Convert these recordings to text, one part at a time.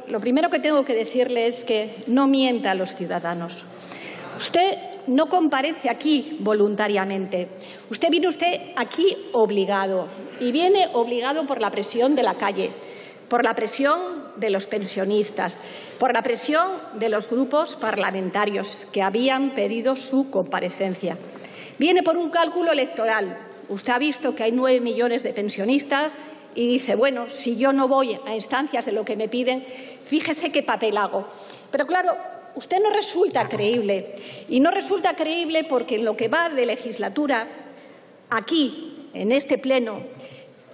lo primero que tengo que decirle es que no mienta a los ciudadanos. Usted no comparece aquí voluntariamente. Viene aquí obligado, y viene obligado por la presión de la calle, por la presión de los pensionistas, por la presión de los grupos parlamentarios que habían pedido su comparecencia. Viene por un cálculo electoral. Usted ha visto que hay 9 millones de pensionistas y dice, bueno, si yo no voy a instancias de lo que me piden, fíjese qué papel hago. Pero claro, usted no resulta creíble, y no resulta creíble porque en lo que va de legislatura, aquí, en este Pleno,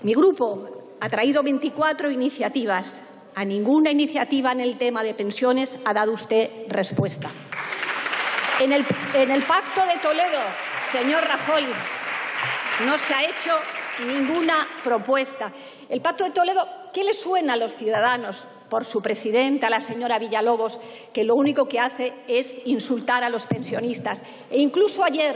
mi grupo ha traído 24 iniciativas. A ninguna iniciativa en el tema de pensiones ha dado usted respuesta. En el Pacto de Toledo, señor Rajoy, no se ha hecho ninguna propuesta. El Pacto de Toledo, ¿qué le suena a los ciudadanos? Por su presidenta, la señora Villalobos, que lo único que hace es insultar a los pensionistas. E incluso ayer,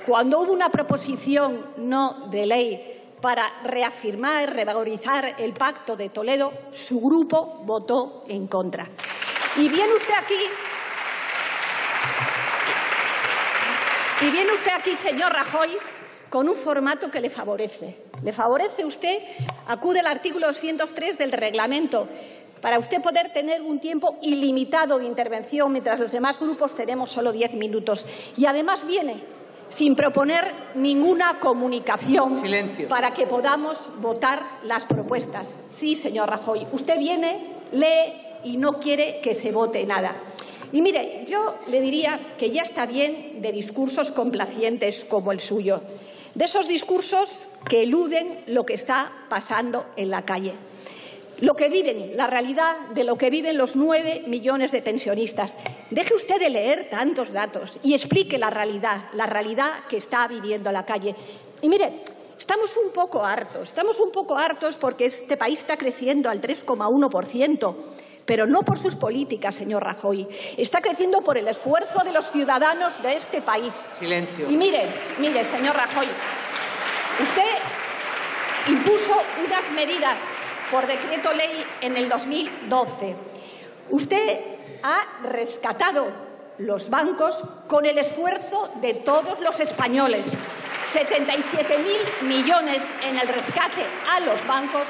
cuando hubo una proposición no de ley para reafirmar, revalorizar el Pacto de Toledo, su grupo votó en contra. Y viene usted aquí, señor Rajoy, con un formato que le favorece. Le favorece usted, acude al artículo 203 del reglamento, para usted poder tener un tiempo ilimitado de intervención, mientras los demás grupos tenemos solo 10 minutos. Y además viene sin proponer ninguna comunicación. Silencio. Para que podamos votar las propuestas. Sí, señor Rajoy, usted viene, lee y no quiere que se vote nada. Y mire, yo le diría que ya está bien de discursos complacientes como el suyo, de esos discursos que eluden lo que está pasando en la calle. Lo que viven, la realidad de lo que viven los 9 millones de pensionistas. Deje usted de leer tantos datos y explique la realidad que está viviendo la calle. Y mire, estamos un poco hartos porque este país está creciendo al 3,1%, pero no por sus políticas, señor Rajoy. Está creciendo por el esfuerzo de los ciudadanos de este país. Silencio. Y mire, señor Rajoy, usted impuso unas medidas por decreto ley en el 2012. Usted ha rescatado los bancos con el esfuerzo de todos los españoles. 77.000 millones en el rescate a los bancos,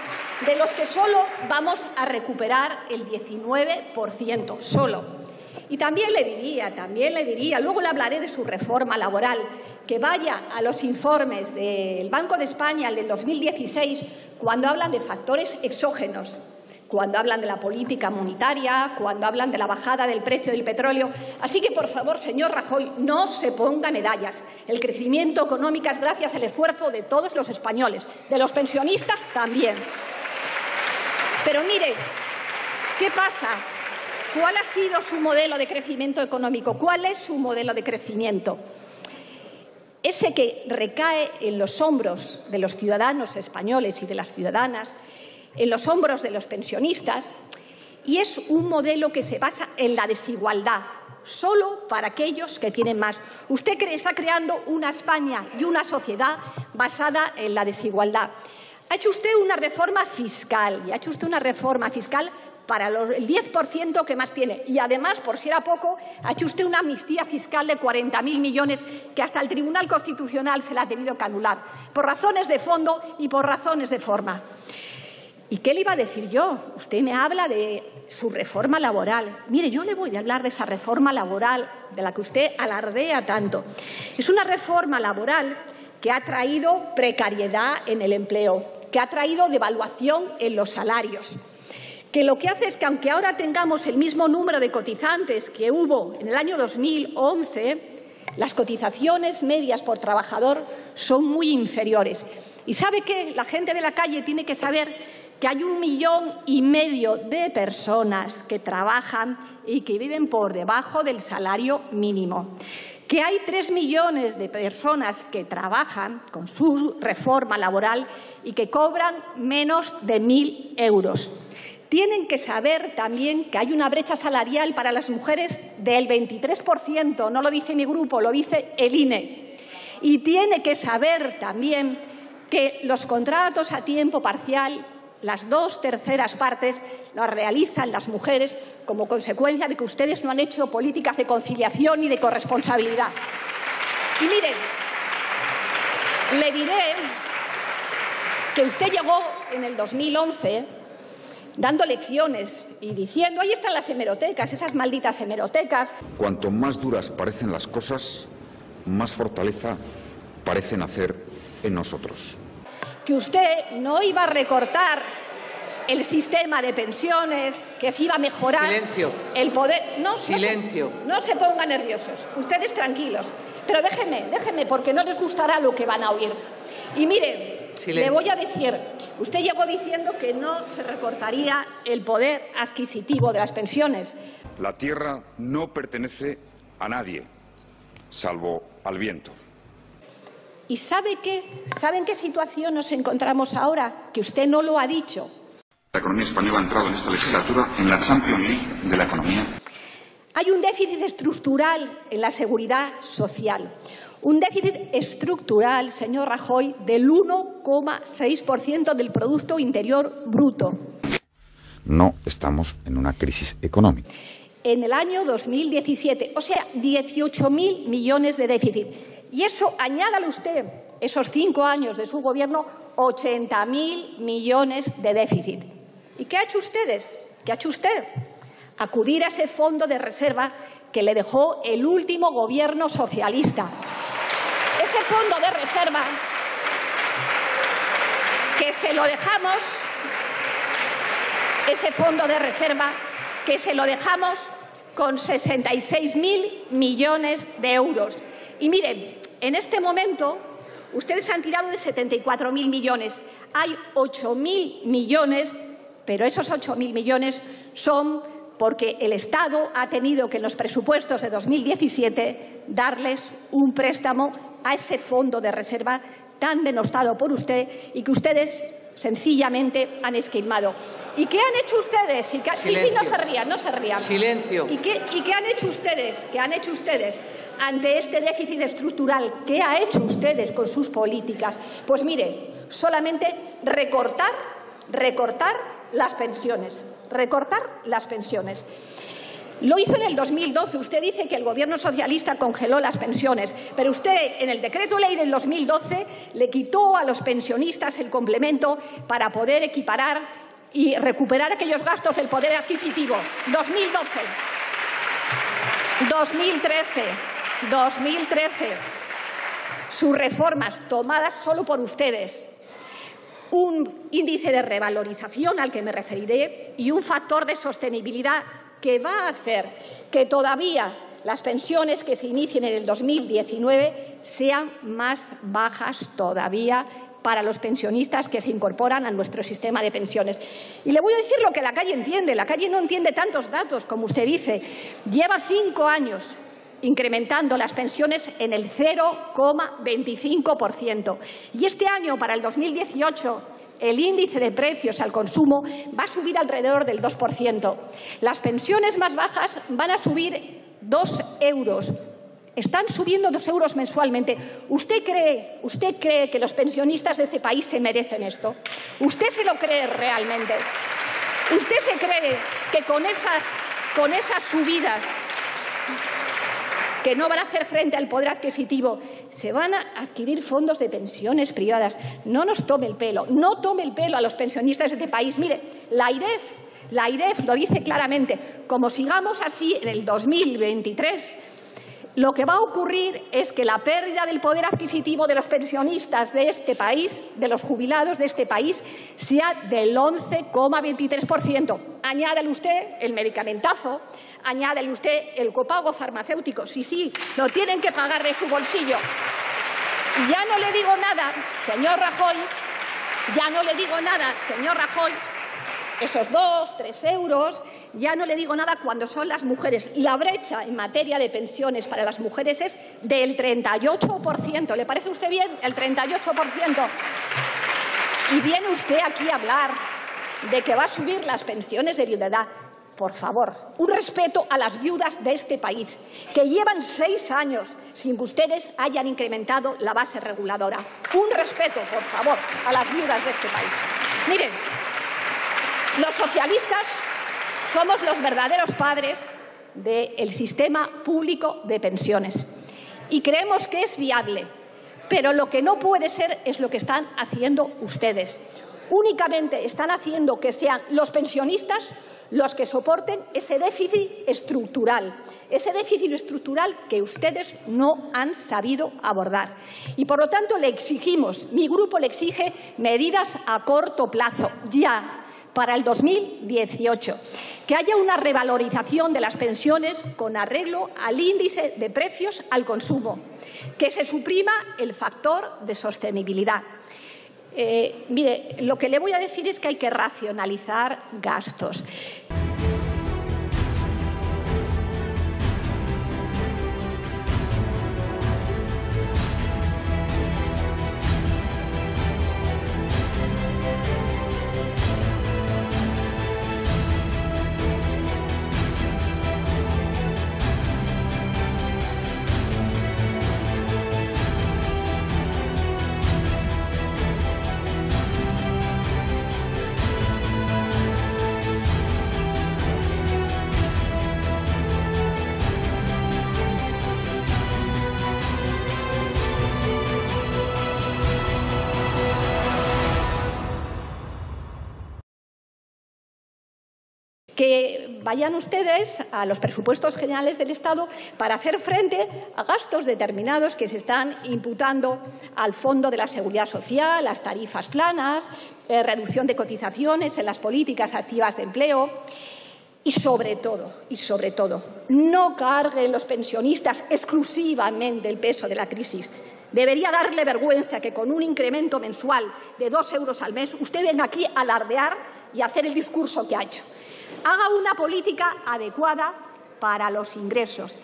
de los que solo vamos a recuperar el 19%, solo. Y también le diría, luego le hablaré de su reforma laboral, que vaya a los informes del Banco de España, el del 2016, cuando hablan de factores exógenos, cuando hablan de la política monetaria, cuando hablan de la bajada del precio del petróleo. Así que, por favor, señor Rajoy, no se ponga medallas. El crecimiento económico es gracias al esfuerzo de todos los españoles, de los pensionistas también. Pero mire, ¿qué pasa? ¿Cuál ha sido su modelo de crecimiento económico? ¿Cuál es su modelo de crecimiento? Ese que recae en los hombros de los ciudadanos españoles y de las ciudadanas, en los hombros de los pensionistas, y es un modelo que se basa en la desigualdad, solo para aquellos que tienen más. Usted está creando una España y una sociedad basada en la desigualdad. Ha hecho usted una reforma fiscal, para el 10% que más tiene. Y además, por si era poco, ha hecho usted una amnistía fiscal de 40.000 millones que hasta el Tribunal Constitucional se la ha tenido que anular, por razones de fondo y por razones de forma. ¿Y qué le iba a decir yo? Usted me habla de su reforma laboral. Mire, yo le voy a hablar de esa reforma laboral de la que usted alardea tanto. Es una reforma laboral que ha traído precariedad en el empleo, que ha traído devaluación en los salarios, que lo que hace es que, aunque ahora tengamos el mismo número de cotizantes que hubo en el año 2011, las cotizaciones medias por trabajador son muy inferiores. ¿Y sabe qué? La gente de la calle tiene que saber que hay 1,5 millones de personas que trabajan y que viven por debajo del salario mínimo, que hay 3 millones de personas que trabajan con su reforma laboral y que cobran menos de 1.000 euros. Tienen que saber también que hay una brecha salarial para las mujeres del 23%, no lo dice mi grupo, lo dice el INE. Y tiene que saber también que los contratos a tiempo parcial las 2/3 partes las realizan las mujeres como consecuencia de que ustedes no han hecho políticas de conciliación y de corresponsabilidad. Y miren, le diré que usted llegó en el 2011 dando lecciones y diciendo, ahí están las hemerotecas, esas malditas hemerotecas. Cuanto más duras parecen las cosas, más fortaleza parecen hacer en nosotros. Que usted no iba a recortar el sistema de pensiones, que se iba a mejorar el poder. Silencio. No se pongan nerviosos, ustedes tranquilos. Pero déjeme, porque no les gustará lo que van a oír. Y mire, le voy a decir, usted llegó diciendo que no se recortaría el poder adquisitivo de las pensiones. La tierra no pertenece a nadie, salvo al viento. ¿Y sabe qué? ¿Sabe en qué situación nos encontramos ahora? Que usted no lo ha dicho. La economía española ha entrado en esta legislatura en la Champions League de la economía. Hay un déficit estructural en la seguridad social. Un déficit estructural, señor Rajoy, del 1,6% del Producto Interior Bruto. No estamos en una crisis económica. En el año 2017, o sea, 18.000 millones de déficit. Y eso, añádale usted, esos 5 años de su gobierno, 80.000 millones de déficit. ¿Y qué ha hecho ustedes? ¿Qué ha hecho usted? Acudir a ese fondo de reserva que le dejó el último gobierno socialista. Ese fondo de reserva que se lo dejamos, con 66.000 millones de euros. Y miren, en este momento ustedes han tirado de 74.000 millones. Hay 8.000 millones, pero esos 8.000 millones son porque el Estado ha tenido que en los presupuestos de 2017 darles un préstamo a ese fondo de reserva tan denostado por usted y que ustedes sencillamente han esquilmado. ¿Y qué han hecho ustedes? Sí, no se rían. Silencio. ¿Y qué han hecho ustedes? ¿Qué han hecho ustedes ante este déficit estructural? ¿Qué ha hecho ustedes con sus políticas? Pues mire, solamente recortar las pensiones. Lo hizo en el 2012. Usted dice que el Gobierno socialista congeló las pensiones, pero usted en el decreto ley del 2012 le quitó a los pensionistas el complemento para poder equiparar y recuperar aquellos gastos del poder adquisitivo. 2012. 2013. Sus reformas tomadas solo por ustedes. Un índice de revalorización al que me referiré y un factor de sostenibilidad que va a hacer que todavía las pensiones que se inicien en el 2019 sean más bajas todavía para los pensionistas que se incorporan a nuestro sistema de pensiones. Y le voy a decir lo que la calle entiende. La calle no entiende tantos datos como usted dice. Lleva 5 años incrementando las pensiones en el 0,25%. Y este año, para el 2018, el índice de precios al consumo va a subir alrededor del 2%. Las pensiones más bajas van a subir 2 euros. Están subiendo 2 euros mensualmente. ¿Usted cree que los pensionistas de este país se merecen esto? ¿Usted se lo cree realmente? ¿Usted se cree que con esas subidas que no van a hacer frente al poder adquisitivo, se van a adquirir fondos de pensiones privadas? No nos tome el pelo, no tome el pelo a los pensionistas de este país. Mire, la AIREF lo dice claramente. Como sigamos así en el 2023, lo que va a ocurrir es que la pérdida del poder adquisitivo de los pensionistas de este país, de los jubilados de este país, sea del 11,23%. Añádale usted el medicamentazo, añádale usted el copago farmacéutico. Sí, lo tienen que pagar de su bolsillo. Y ya no le digo nada, señor Rajoy, esos 2, 3 euros, ya no le digo nada cuando son las mujeres. La brecha en materia de pensiones para las mujeres es del 38%. ¿Le parece a usted bien? El 38%. Y viene usted aquí a hablar de que va a subir las pensiones de viudedad. Por favor, un respeto a las viudas de este país, que llevan 6 años sin que ustedes hayan incrementado la base reguladora. Un respeto, por favor, a las viudas de este país. Miren, Los socialistas somos los verdaderos padres del sistema público de pensiones y creemos que es viable, pero lo que no puede ser es lo que están haciendo ustedes. Únicamente están haciendo que sean los pensionistas los que soporten ese déficit estructural que ustedes no han sabido abordar. Y, por lo tanto, le exigimos, mi grupo le exige medidas a corto plazo, ya, para el 2018, que haya una revalorización de las pensiones con arreglo al índice de precios al consumo, que se suprima el factor de sostenibilidad. Mire, lo que le voy a decir es que hay que racionalizar gastos. Que vayan ustedes a los presupuestos generales del Estado para hacer frente a gastos determinados que se están imputando al Fondo de la Seguridad Social, las tarifas planas, reducción de cotizaciones en las políticas activas de empleo. Y sobre todo, no carguen los pensionistas exclusivamente el peso de la crisis. Debería darle vergüenza que con un incremento mensual de 2 euros al mes usted venga aquí a alardear y a hacer el discurso que ha hecho. Haga una política adecuada para los ingresos.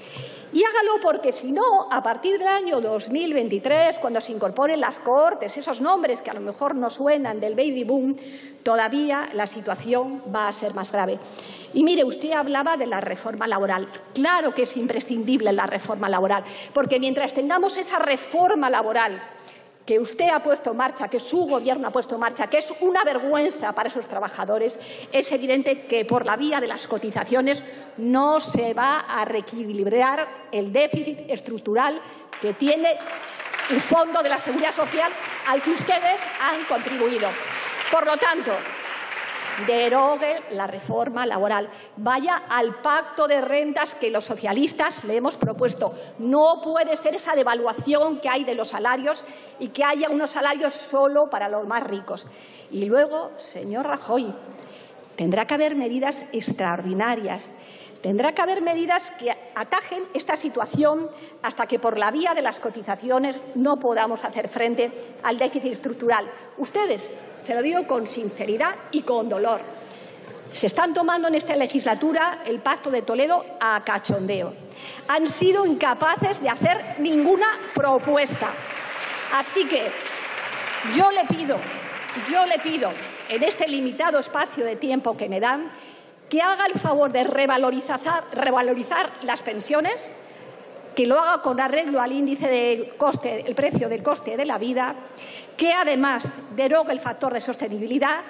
Y hágalo porque, si no, a partir del año 2023, cuando se incorporen las Cortes, esos nombres que a lo mejor no suenan del baby boom, todavía la situación va a ser más grave. Y mire, usted hablaba de la reforma laboral. Claro que es imprescindible la reforma laboral, porque mientras tengamos esa reforma laboral que usted ha puesto en marcha, que su Gobierno ha puesto en marcha, que es una vergüenza para esos trabajadores, es evidente que por la vía de las cotizaciones no se va a reequilibrar el déficit estructural que tiene el Fondo de la Seguridad Social al que ustedes han contribuido. Por lo tanto, derogue la reforma laboral, vaya al pacto de rentas que los socialistas le hemos propuesto. No puede ser esa devaluación que hay de los salarios y que haya unos salarios solo para los más ricos. Y luego, señor Rajoy, tendrá que haber medidas extraordinarias. Tendrá que haber medidas que atajen esta situación hasta que por la vía de las cotizaciones no podamos hacer frente al déficit estructural. Ustedes, se lo digo con sinceridad y con dolor, se están tomando en esta legislatura el Pacto de Toledo a cachondeo. Han sido incapaces de hacer ninguna propuesta. Así que yo le pido en este limitado espacio de tiempo que me dan, que haga el favor de revalorizar las pensiones, que lo haga con arreglo al índice de coste, el precio del coste de la vida, que además derogue el factor de sostenibilidad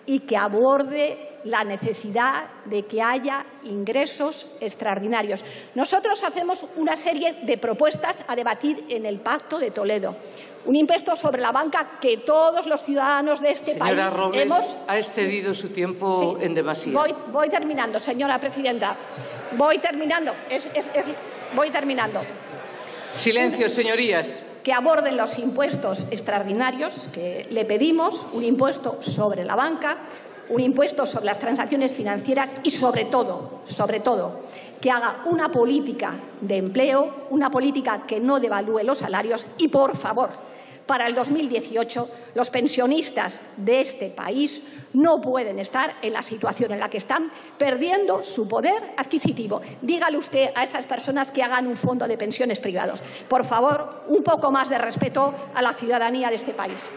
y que aborde la necesidad de que haya ingresos extraordinarios. Nosotros hacemos una serie de propuestas a debatir en el Pacto de Toledo. Un impuesto sobre la banca que todos los ciudadanos de este país Señora Robles, hemos... ha excedido su tiempo en demasía. Voy terminando, señora presidenta. Voy terminando. Voy terminando. Silencio, señorías. Que aborden los impuestos extraordinarios que le pedimos, un impuesto sobre la banca, un impuesto sobre las transacciones financieras y, sobre todo, que haga una política de empleo, una política que no devalúe los salarios y, por favor, para el 2018 los pensionistas de este país no pueden estar en la situación en la que están, perdiendo su poder adquisitivo. Dígale usted a esas personas que hagan un fondo de pensiones privados. Por favor, un poco más de respeto a la ciudadanía de este país.